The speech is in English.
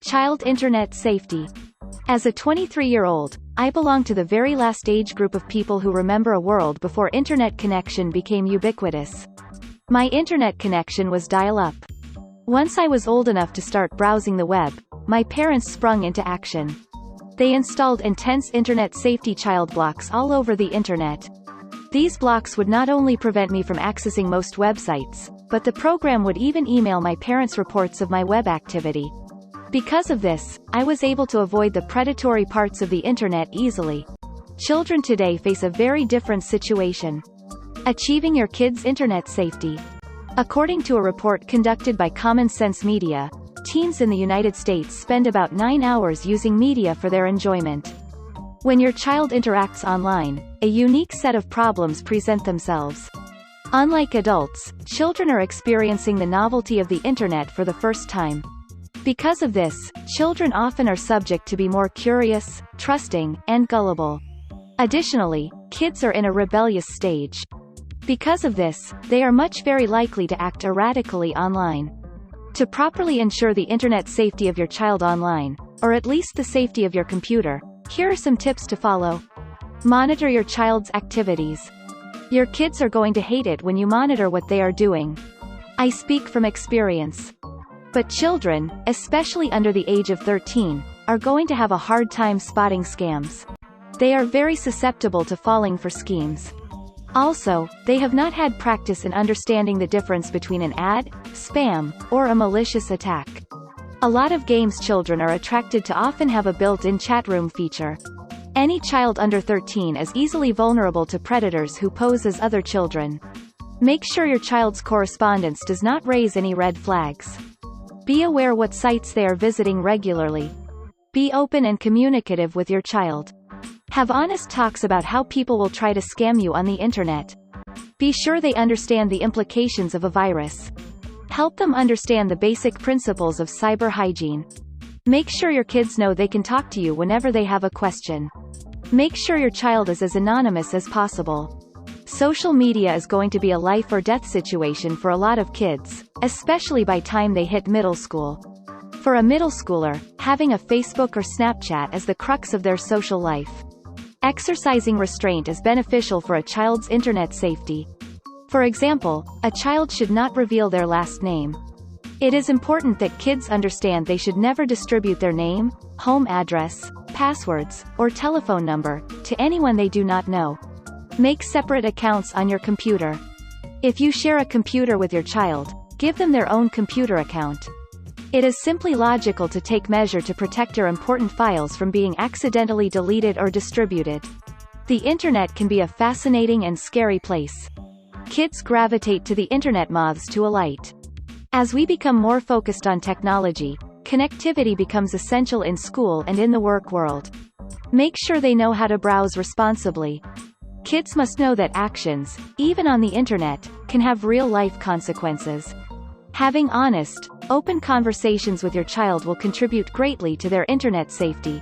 Child internet safety. As a 23-year-old, I belong to the very last age group of people who remember a world before internet connection became ubiquitous. My internet connection was dial-up. Once I was old enough to start browsing the web, my parents sprung into action. They installed intense internet safety child blocks all over the internet. These blocks would not only prevent me from accessing most websites, but the program would even email my parents reports of my web activity. Because of this, I was able to avoid the predatory parts of the internet easily. Children today face a very different situation. Achieving your kids' internet safety. According to a report conducted by Common Sense Media, teens in the United States spend about 9 hours using media for their enjoyment. When your child interacts online, a unique set of problems present themselves. Unlike adults, children are experiencing the novelty of the internet for the first time. Because of this, children often are subject to be more curious, trusting, and gullible. Additionally, kids are in a rebellious stage. Because of this, they are very likely to act erratically online. To properly ensure the internet safety of your child online, or at least the safety of your computer, here are some tips to follow. Monitor your child's activities. Your kids are going to hate it when you monitor what they are doing. I speak from experience. But children, especially under the age of 13, are going to have a hard time spotting scams. They are very susceptible to falling for schemes. Also, they have not had practice in understanding the difference between an ad, spam, or a malicious attack. A lot of games children are attracted to often have a built-in chat room feature. Any child under 13 is easily vulnerable to predators who pose as other children. Make sure your child's correspondence does not raise any red flags. Be aware what sites they are visiting regularly. Be open and communicative with your child. Have honest talks about how people will try to scam you on the internet. Be sure they understand the implications of a virus. Help them understand the basic principles of cyber hygiene. Make sure your kids know they can talk to you whenever they have a question. Make sure your child is as anonymous as possible. Social media is going to be a life or death situation for a lot of kids, especially by time they hit middle school. For a middle schooler, having a Facebook or Snapchat is the crux of their social life. Exercising restraint is beneficial for a child's internet safety. For example, a child should not reveal their last name. It is important that kids understand they should never distribute their name, home address, passwords, or telephone number to anyone they do not know. Make separate accounts on your computer. If you share a computer with your child, give them their own computer account. It is simply logical to take measure to protect your important files from being accidentally deleted or distributed. The internet can be a fascinating and scary place. Kids gravitate to the internet moths to a light. As we become more focused on technology, connectivity becomes essential in school and in the work world. Make sure they know how to browse responsibly. Kids must know that actions, even on the internet, can have real-life consequences. Having honest, open conversations with your child will contribute greatly to their internet safety.